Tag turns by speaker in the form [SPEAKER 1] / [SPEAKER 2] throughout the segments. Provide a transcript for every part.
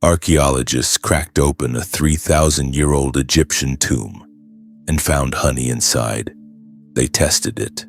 [SPEAKER 1] Archaeologists cracked open a 3,000-year-old Egyptian tomb and found honey inside. They tested it.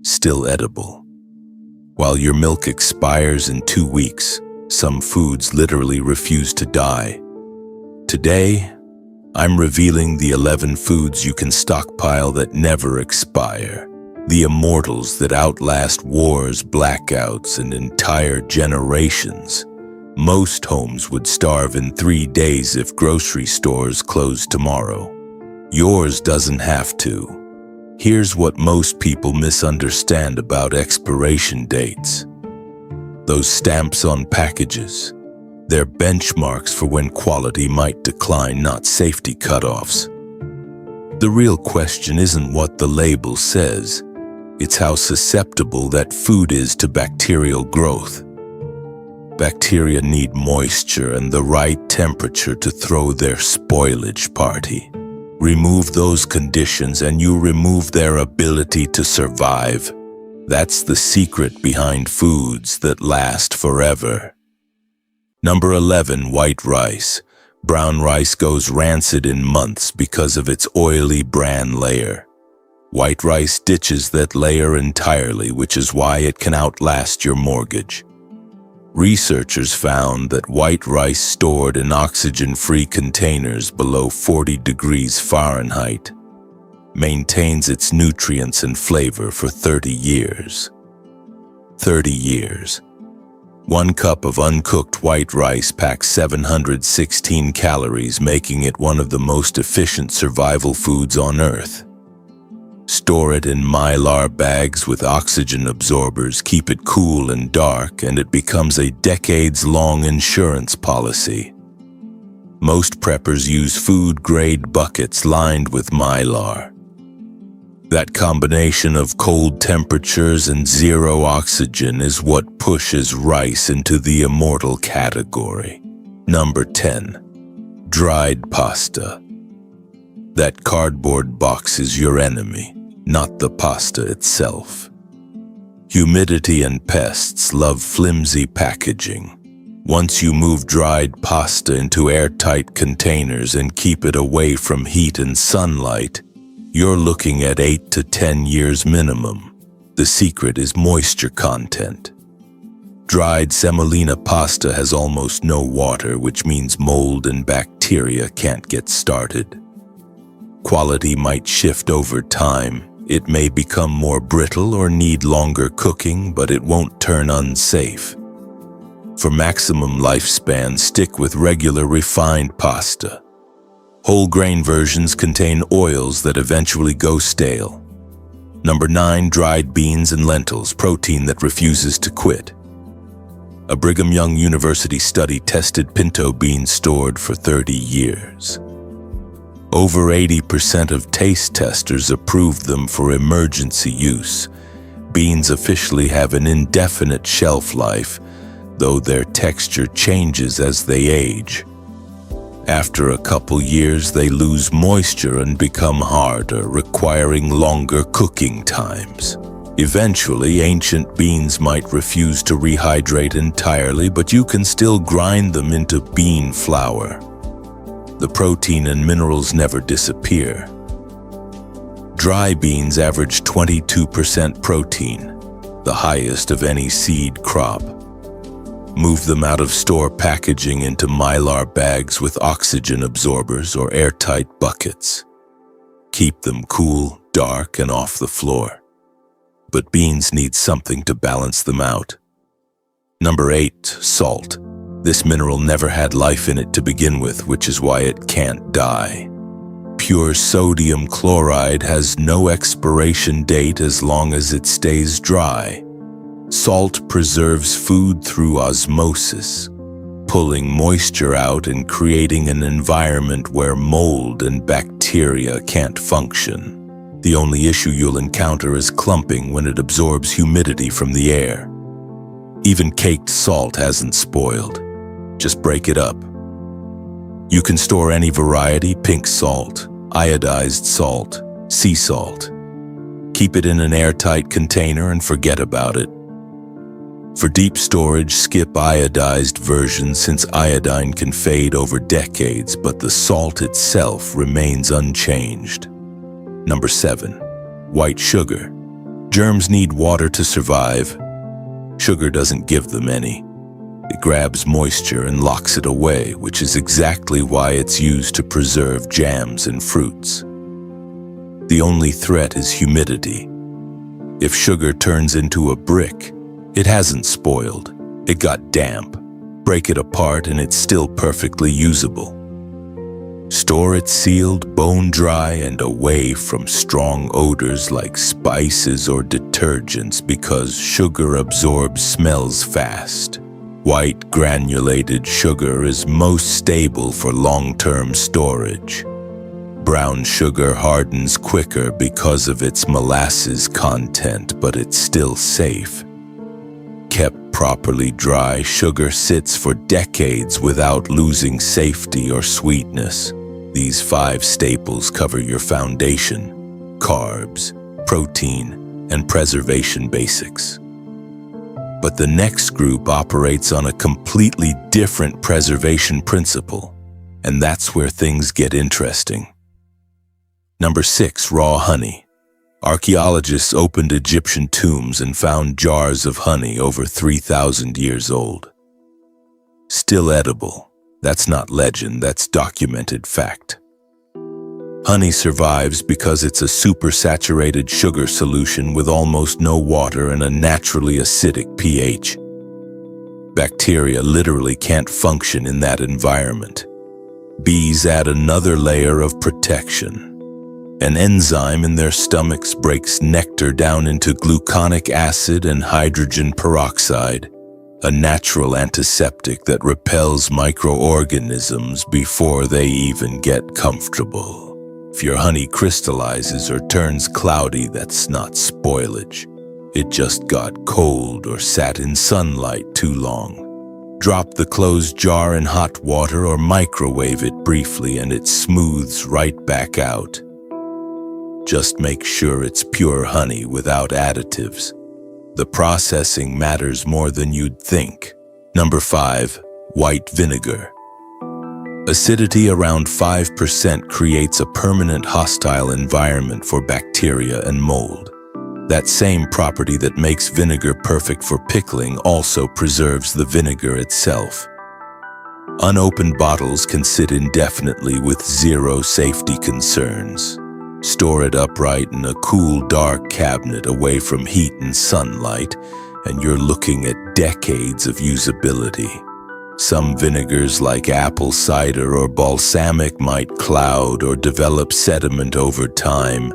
[SPEAKER 1] Still edible. While your milk expires in 2 weeks, some foods literally refuse to die. Today, I'm revealing the 11 foods you can stockpile that never expire. The immortals that outlast wars, blackouts, and entire generations. Most homes would starve in 3 days if grocery stores closed tomorrow. Yours doesn't have to. Here's what most people misunderstand about expiration dates. Those stamps on packages. They're benchmarks for when quality might decline, not safety cutoffs. The real question isn't what the label says. It's how susceptible that food is to bacterial growth. Bacteria need moisture and the right temperature to throw their spoilage party. Remove those conditions and you remove their ability to survive. That's the secret behind foods that last forever. Number 11, white rice. Brown rice goes rancid in months because of its oily bran layer. White rice ditches that layer entirely, which is why it can outlast your mortgage. Researchers found that white rice stored in oxygen-free containers below 40 degrees Fahrenheit maintains its nutrients and flavor for 30 years. 30 years. 1 cup of uncooked white rice packs 716 calories, making it one of the most efficient survival foods on Earth. Store it in Mylar bags with oxygen absorbers, keep it cool and dark, and it becomes a decades-long insurance policy. Most preppers use food-grade buckets lined with Mylar. That combination of cold temperatures and zero oxygen is what pushes rice into the immortal category. Number 10. Dried pasta. That cardboard box is your enemy, not the pasta itself. Humidity and pests love flimsy packaging. Once you move dried pasta into airtight containers and keep it away from heat and sunlight, you're looking at 8 to 10 years minimum. The secret is moisture content. Dried semolina pasta has almost no water, which means mold and bacteria can't get started. Quality might shift over time. It may become more brittle or need longer cooking, but it won't turn unsafe. For maximum lifespan, stick with regular refined pasta. Whole grain versions contain oils that eventually go stale. Number 9, dried beans and lentils, protein that refuses to quit. A Brigham Young University study tested pinto beans stored for 30 years. Over 80% of taste testers approved them for emergency use. Beans officially have an indefinite shelf life, though their texture changes as they age. After a couple years, they lose moisture and become harder, requiring longer cooking times. Eventually, ancient beans might refuse to rehydrate entirely, but you can still grind them into bean flour. The protein and minerals never disappear. Dry beans average 22% protein, the highest of any seed crop. Move them out of store packaging into Mylar bags with oxygen absorbers or airtight buckets. Keep them cool, dark, and off the floor. But beans need something to balance them out. Number 8, salt. This mineral never had life in it to begin with, which is why it can't die. Pure sodium chloride has no expiration date as long as it stays dry. Salt preserves food through osmosis, pulling moisture out and creating an environment where mold and bacteria can't function. The only issue you'll encounter is clumping when it absorbs humidity from the air. Even caked salt hasn't spoiled. Just break it up. You can store any variety: pink salt, iodized salt, sea salt. Keep it in an airtight container and forget about it. For deep storage, skip iodized versions since iodine can fade over decades, but the salt itself remains unchanged. Number 7. White sugar. Germs need water to survive. Sugar doesn't give them any. It grabs moisture and locks it away, which is exactly why it's used to preserve jams and fruits. The only threat is humidity. If sugar turns into a brick, it hasn't spoiled. It got damp. Break it apart and it's still perfectly usable. Store it sealed, bone dry, and away from strong odors like spices or detergents because sugar absorbs smells fast. White granulated sugar is most stable for long-term storage. Brown sugar hardens quicker because of its molasses content, but it's still safe. Kept properly dry, sugar sits for decades without losing safety or sweetness. These 5 staples cover your foundation: carbs, protein, and preservation basics. But the next group operates on a completely different preservation principle, and that's where things get interesting. Number 6. Raw honey. Archaeologists opened Egyptian tombs and found jars of honey over 3,000 years old. Still edible. That's not legend, that's documented fact. Honey survives because it's a supersaturated sugar solution with almost no water and a naturally acidic pH. Bacteria literally can't function in that environment. Bees add another layer of protection. An enzyme in their stomachs breaks nectar down into gluconic acid and hydrogen peroxide, a natural antiseptic that repels microorganisms before they even get comfortable. If your honey crystallizes or turns cloudy, that's not spoilage. It just got cold or sat in sunlight too long. Drop the closed jar in hot water or microwave it briefly and it smooths right back out. Just make sure it's pure honey without additives. The processing matters more than you'd think. Number 5. White vinegar. Acidity around 5% creates a permanent hostile environment for bacteria and mold. That same property that makes vinegar perfect for pickling also preserves the vinegar itself. Unopened bottles can sit indefinitely with zero safety concerns. Store it upright in a cool, dark cabinet away from heat and sunlight, and you're looking at decades of usability. Some vinegars like apple cider or balsamic might cloud or develop sediment over time,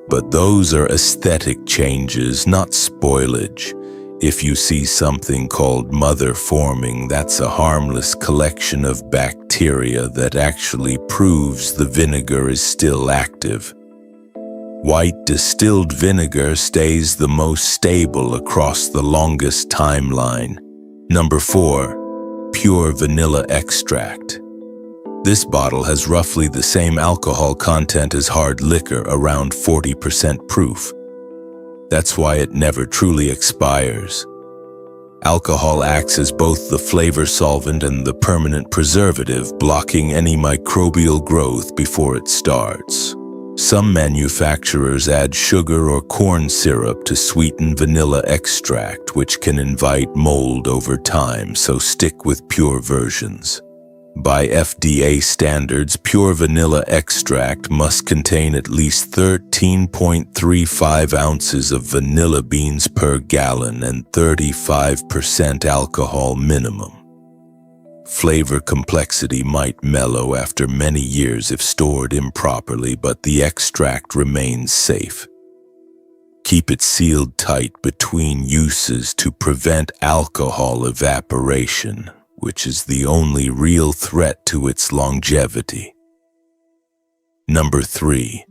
[SPEAKER 1] but those are aesthetic changes, not spoilage. If you see something called mother forming, that's a harmless collection of bacteria that actually proves the vinegar is still active. White distilled vinegar stays the most stable across the longest timeline. Number 4. Pure vanilla extract. This bottle has roughly the same alcohol content as hard liquor, around 40% proof. That's why it never truly expires. Alcohol acts as both the flavor solvent and the permanent preservative, blocking any microbial growth before it starts. Some manufacturers add sugar or corn syrup to sweeten vanilla extract, which can invite mold over time, so stick with pure versions. By FDA standards, pure vanilla extract must contain at least 13.35 ounces of vanilla beans per gallon and 35% alcohol minimum. Flavor complexity might mellow after many years if stored improperly, but the extract remains safe. Keep it sealed tight between uses to prevent alcohol evaporation, which is the only real threat to its longevity. Number 3.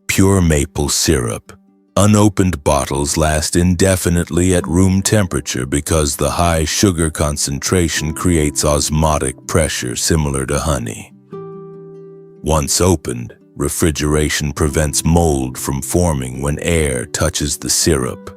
[SPEAKER 1] Pure maple syrup. Unopened bottles last indefinitely at room temperature because the high sugar concentration creates osmotic pressure similar to honey. Once opened, refrigeration prevents mold from forming when air touches the syrup.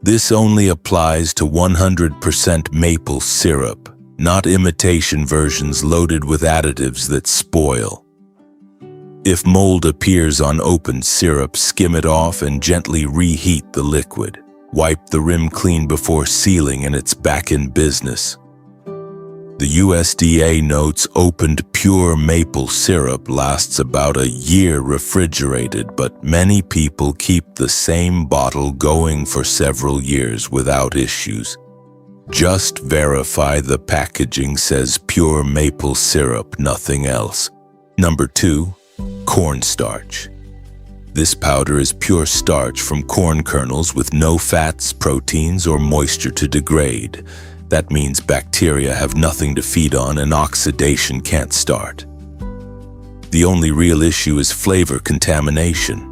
[SPEAKER 1] This only applies to 100% maple syrup, not imitation versions loaded with additives that spoil. If mold appears on opened syrup, skim it off and gently reheat the liquid. Wipe the rim clean before sealing and it's back in business. The USDA notes opened pure maple syrup lasts about a year refrigerated, but many people keep the same bottle going for several years without issues. Just verify the packaging says pure maple syrup, nothing else. Number 2, cornstarch. This powder is pure starch from corn kernels with no fats, proteins, or moisture to degrade. That means bacteria have nothing to feed on and oxidation can't start. The only real issue is flavor contamination.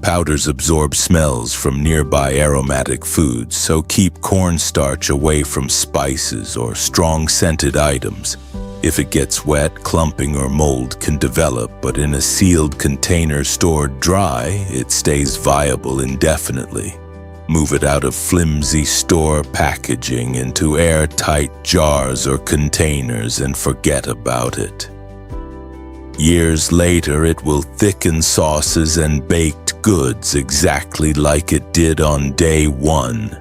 [SPEAKER 1] Powders absorb smells from nearby aromatic foods, so keep cornstarch away from spices or strong scented items. If it gets wet, clumping or mold can develop, but in a sealed container stored dry, it stays viable indefinitely. Move it out of flimsy store packaging into airtight jars or containers and forget about it. Years later, it will thicken sauces and baked goods exactly like it did on day 1.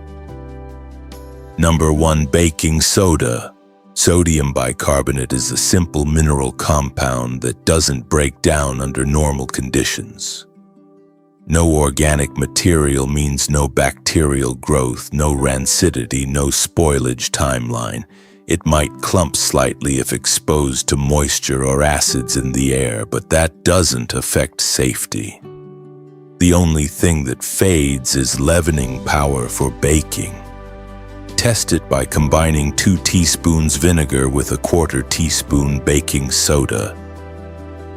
[SPEAKER 1] Number 1, baking soda. Sodium bicarbonate is a simple mineral compound that doesn't break down under normal conditions. No organic material means no bacterial growth, no rancidity, no spoilage timeline. It might clump slightly if exposed to moisture or acids in the air, but that doesn't affect safety. The only thing that fades is leavening power for baking. Test it by combining 2 teaspoons vinegar with a 1/4 teaspoon baking soda.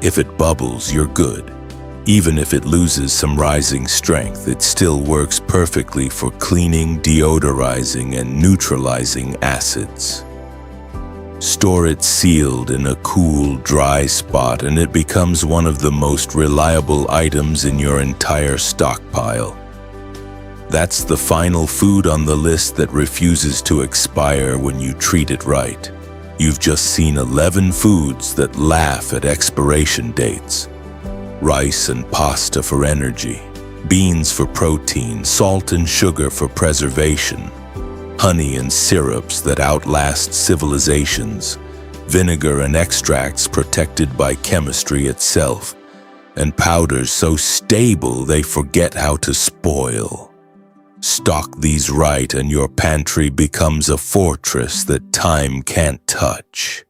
[SPEAKER 1] If it bubbles, you're good. Even if it loses some rising strength, it still works perfectly for cleaning, deodorizing, and neutralizing acids. Store it sealed in a cool, dry spot, and it becomes one of the most reliable items in your entire stockpile. That's the final food on the list that refuses to expire when you treat it right. You've just seen 11 foods that laugh at expiration dates. Rice and pasta for energy, beans for protein, salt and sugar for preservation, honey and syrups that outlast civilizations, vinegar and extracts protected by chemistry itself, and powders so stable they forget how to spoil. Stock these right and your pantry becomes a fortress that time can't touch.